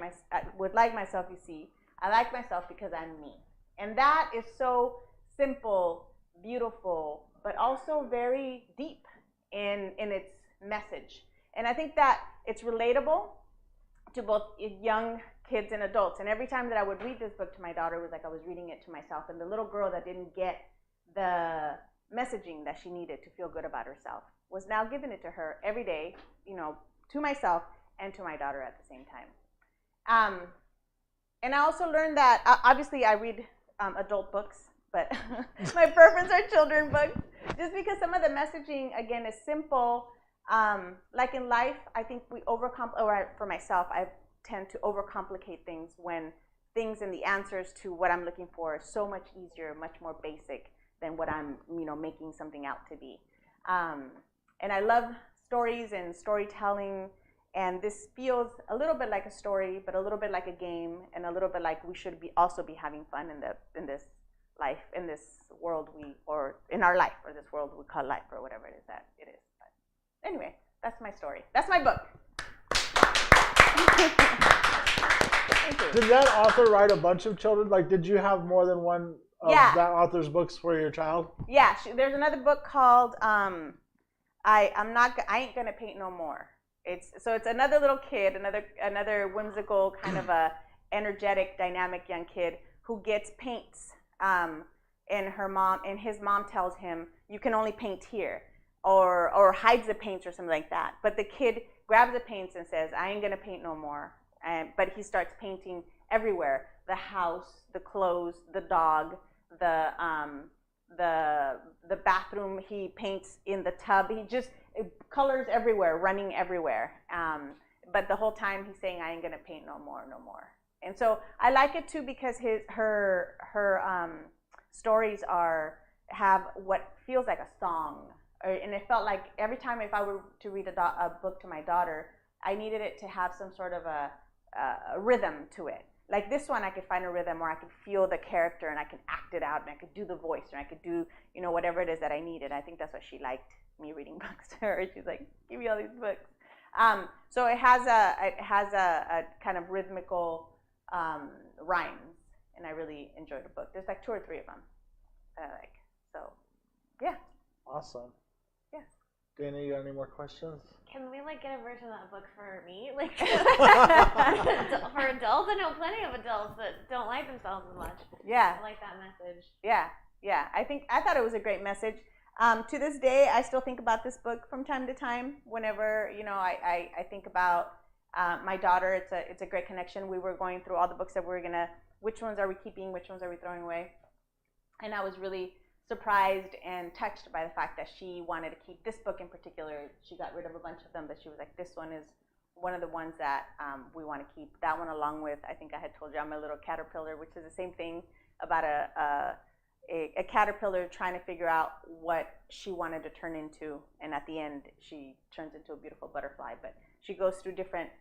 S5: myself, you see. I like myself because I'm me. And that is so simple, beautiful, but also very deep in its message. And I think that it's relatable to both young kids and adults. And every time that I would read this book to my daughter, it was like I was reading it to myself. And the little girl that didn't get the messaging that she needed to feel good about herself was now giving it to her every day, to myself and to my daughter at the same time. And I also learned that, obviously I read adult books, but my preference are children books, just because some of the messaging, again, is simple. Like in life, I think for myself, I tend to overcomplicate things when things and the answers to what I'm looking for are so much easier, much more basic than what I'm, making something out to be. And I love stories and storytelling, and this feels a little bit like a story, but a little bit like a game, and a little bit like we should also be having fun in this life, in this world or in our life, or this world we call life, or whatever it is that it is. But anyway, that's my story. That's my book.
S2: Did that author write a bunch of children? Like, did you have more than one of that author's books for your child?
S5: Yeah, there's another book called I Ain't Gonna Paint No More. It's another little kid, another whimsical kind of a energetic, dynamic young kid who gets paints, and his mom tells him, you can only paint here, or hides the paints or something like that. But the kid grabs the paints and says, I ain't gonna paint no more. But he starts painting everywhere: the house, the clothes, the dog, the bathroom. He paints in the tub. He just colors everywhere, running everywhere. But the whole time he's saying, I ain't gonna paint no more, no more. And so I like it too because her stories have what feels like a song. And it felt like every time if I were to read a book to my daughter, I needed it to have some sort of a rhythm to it. Like this one, I could find a rhythm where I could feel the character and I could act it out and I could do the voice and I could do, whatever it is that I needed. I think that's why she liked me reading books to her. She's like, give me all these books. So it has a kind of rhythmical rhymes, and I really enjoyed the book. There's like 2 or 3 of them that I like. So, yeah.
S2: Awesome.
S5: Yeah.
S2: Dana, you got any more questions?
S3: Can we get a version of that book for me? For adults? I know plenty of adults that don't like themselves as much.
S5: Yeah.
S3: I like that message.
S5: Yeah. I thought it was a great message. To this day, I still think about this book from time to time. Whenever I think about my daughter, it's a great connection. We were going through all the books that which ones are we keeping, which ones are we throwing away, and I was really surprised and touched by the fact that she wanted to keep this book in particular. She got rid of a bunch of them, but she was like, this one is one of the ones that we want to keep. That one, along with, I think I had told you, I'm a Little Caterpillar, which is the same thing about a caterpillar trying to figure out what she wanted to turn into, and at the end she turns into a beautiful butterfly. But she goes through different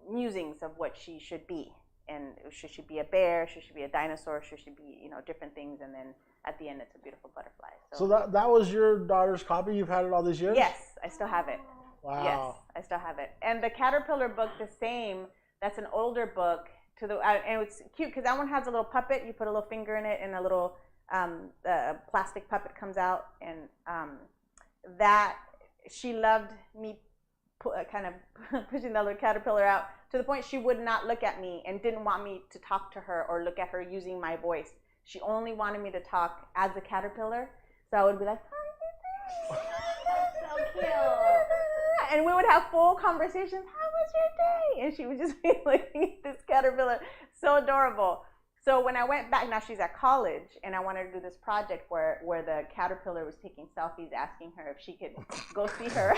S5: musings of what she should be, and should she be a bear, should she be a dinosaur, should she be different things, and then at the end it's a beautiful butterfly.
S2: So that was your daughter's copy? You've had it all these years?
S5: Yes, I still have it.
S2: Wow.
S5: Yes, I still have it. And the caterpillar book, the same. That's an older book. And it's cute because that one has a little puppet. You put a little finger in it, and a little plastic puppet comes out. And that she loved me kind of pushing the little caterpillar out to the point she would not look at me and didn't want me to talk to her or look at her using my voice. She only wanted me to talk as a caterpillar. So I would be like, hi,
S3: So cute.
S5: and we would have full conversations. How was your day? And she would just be looking at this caterpillar. So adorable. So when I went back, now she's at college, and I wanted to do this project where the caterpillar was taking selfies, asking her if she could go see her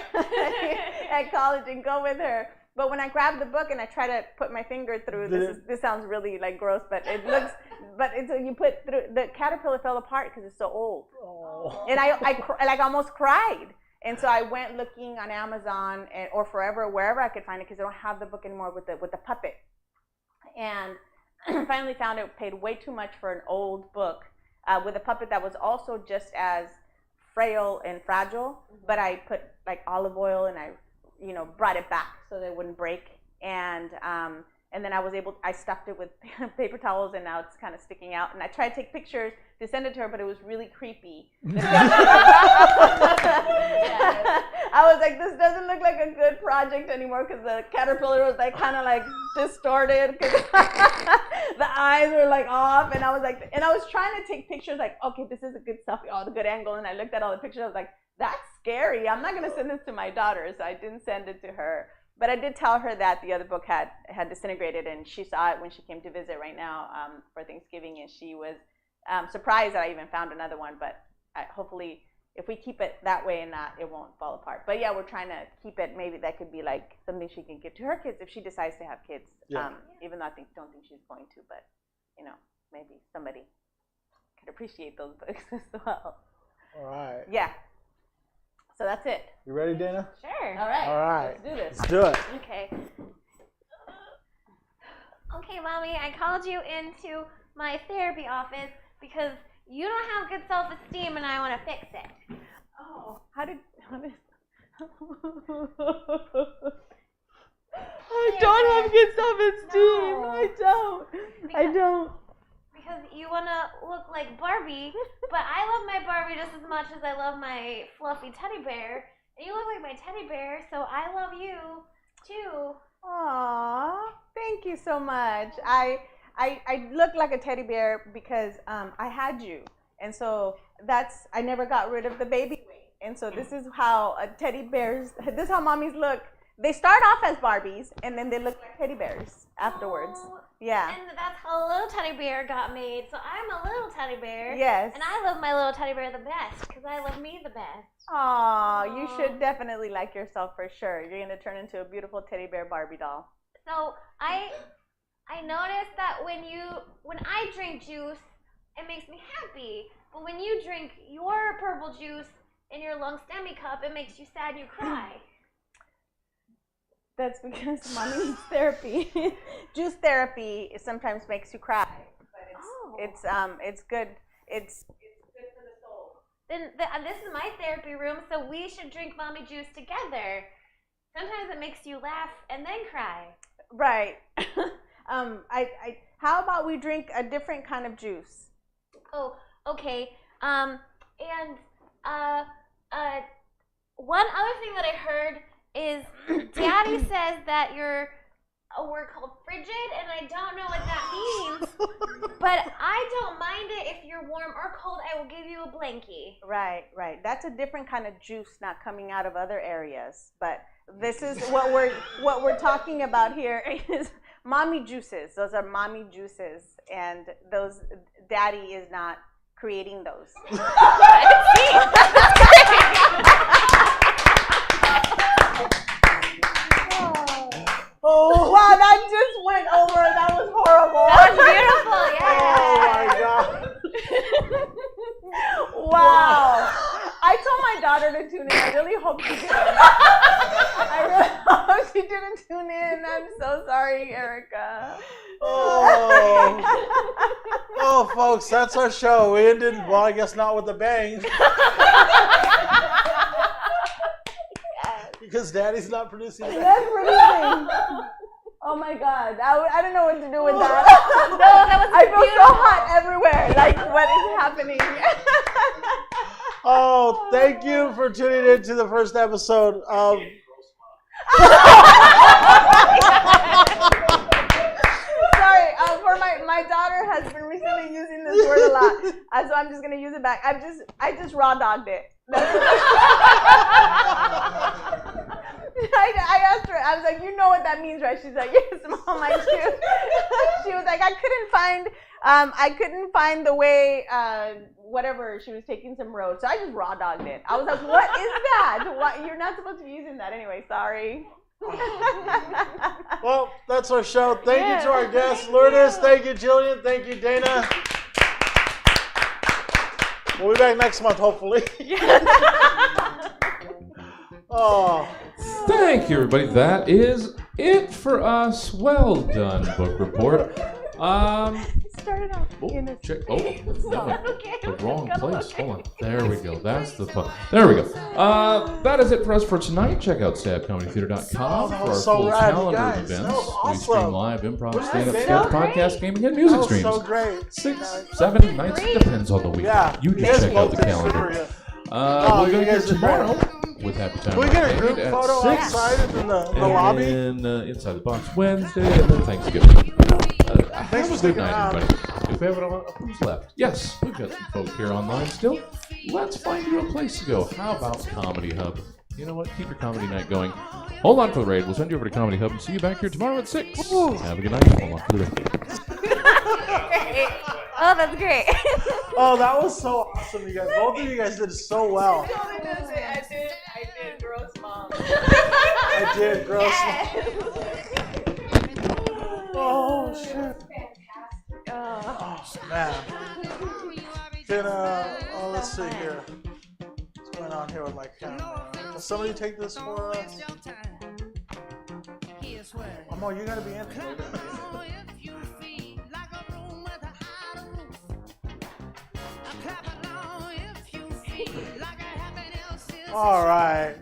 S5: at college and go with her. But when I grabbed the book and I try to put my finger through, this sounds really gross, but it looks, you put through, the caterpillar fell apart because it's so old.
S2: Oh.
S5: And I almost cried. And so I went looking on Amazon or Forever, wherever I could find it, because I don't have the book anymore with the puppet. And finally found it, paid way too much for an old book with a puppet that was also just as frail and fragile, but I put olive oil and I brought it back so that it wouldn't break. And then I stuffed it with paper towels, and now it's kind of sticking out. And I tried to take pictures to send it to her, but it was really creepy. I was like, this doesn't look like a good project anymore, because the caterpillar was kind of distorted, because the eyes were off, and I was trying to take pictures okay, this is a good selfie, the good angle, and I looked at all the pictures, I was like, that's scary. I'm not going to send this to my daughter, so I didn't send it to her. But I did tell her that the other book had disintegrated, and she saw it when she came to visit right now for Thanksgiving, and she was surprised that I even found another one. But hopefully if we keep it that way and not, it won't fall apart. But yeah, we're trying to keep it. Maybe that could be like something she can give to her kids if she decides to have kids.
S2: Yeah.
S5: Even though don't think she's going to, but maybe somebody could appreciate those books as well.
S2: All right.
S5: Yeah. So that's it.
S2: You ready, Dana?
S3: Sure.
S5: All right.
S2: All right.
S5: Let's do this.
S2: Let's do it.
S3: Okay. Okay, Mommy, I called you into my therapy office because you don't have good self-esteem and I want to fix it.
S5: Oh, how did I don't have good self-esteem.
S3: No.
S5: I don't.
S3: Because you want to look like Barbie, but I love my Barbie just as much as I love my fluffy teddy bear. And you look like my teddy bear, so I love you too.
S5: Aw, thank you so much. I look like a teddy bear because I had you, and so I never got rid of the baby weight, and so this is how this is how mommies look. They start off as Barbies, and then they look like teddy bears afterwards.
S3: Oh,
S5: Yeah.
S3: And that's how a little teddy bear got made. So I'm a little teddy bear.
S5: Yes.
S3: And I love my little teddy bear the best because I love me the best.
S5: Aw, you should definitely like yourself for sure. You're gonna turn into a beautiful teddy bear Barbie doll.
S3: So I noticed that when I drink juice, it makes me happy. But when you drink your purple juice in your long stemmy cup, it makes you sad and you cry.
S5: That's because mommy needs therapy. Juice therapy sometimes makes you cry, but it's good. It's good for the soul.
S3: Then this is my therapy room, so we should drink mommy juice together. Sometimes it makes you laugh and then cry.
S5: Right. How about we drink a different kind of juice?
S3: Oh, okay. And one other thing that I heard is Daddy says that you're a word called frigid, and I don't know what that means, but I don't mind it if you're warm or cold. I will give you a blankie.
S5: Right. That's a different kind of juice, not coming out of other areas. But this is what we're talking about here is mommy juices. Those are mommy juices, and those Daddy is not creating those. Oh, wow, that just went over. That was horrible.
S3: That was beautiful, yeah.
S2: Oh my God.
S5: Wow. I told my daughter to tune in. I really hope she didn't. I really hope she didn't tune in. I'm so sorry, Erica.
S2: Oh, folks, that's our show. We ended, well, I guess not with a bang. Because Daddy's not producing it.
S5: That's producing. Oh my God. I don't know what to do with that.
S3: No, that was
S5: I feel
S3: beautiful.
S5: so hot everywhere. Like, what is happening?
S2: Oh, thank you for tuning in to the first episode of...
S5: Sorry, for my daughter has been recently using this word a lot, so I'm just gonna use it back. I just raw dogged it. I asked her. I was like, "You know what that means, right?" She's like, "Yes, Mom, I do." She was like, "I couldn't find the way, whatever." She was taking some road, so I just raw dogged it. I was like, "What is that? What? You're not supposed to be using that anyway." Sorry.
S2: Well, that's our show. Thank you to our guests, Lourdes. Thank you, Jillian. Thank you, Dana. We'll be back next month, hopefully. Oh.
S1: Thank you, everybody. That is it for us. Well done, Book Report.
S5: Started off in a
S1: Check. Oh, no, the wrong place. Hold on. There we go. That's the fun. There we go. That is it for us for tonight. Check out stabcomedytheater.com for our
S2: so
S1: full
S2: rad,
S1: calendar
S2: guys.
S1: of events.
S2: That was
S1: We stream
S2: awesome.
S1: live, improv,
S2: Wasn't
S1: stand-up,
S2: that
S1: sketch,
S3: great?
S1: podcast, gaming, and music
S2: That was
S1: streams.
S2: so great.
S1: 6, 7 nights, depends on the week.
S2: Yeah.
S1: You
S2: guys
S1: just check out
S2: both
S1: the
S2: did
S1: calendar.
S2: super good.
S1: We're
S2: you
S1: going to
S2: guys
S1: get
S2: did great.
S1: tomorrow with Happy Time
S2: Can we get a
S1: Arcade
S2: group
S1: at
S2: photo
S1: 6.
S2: outside in the lobby?
S1: And Inside the Box Wednesday, and then Thanksgiving. Have a good night, everybody. If we have who's left? Yes, we've got some folk here online still. Let's find you a place to go. How about Comedy Hub? You know what? Keep your comedy night going. Hold on for the raid. We'll send you over to Comedy Hub and see you back here tomorrow at 6. Have a good night. Hold on for the raid.
S3: Oh, that's great.
S2: Oh, that was so awesome, you guys. Both of you guys did so well.
S5: I did gross mom.
S2: I did, gross. Oh shit. Oh man. Let's see here. What's going on here with my camera? Can somebody take this for us? Amo, you're gonna be in it. All right.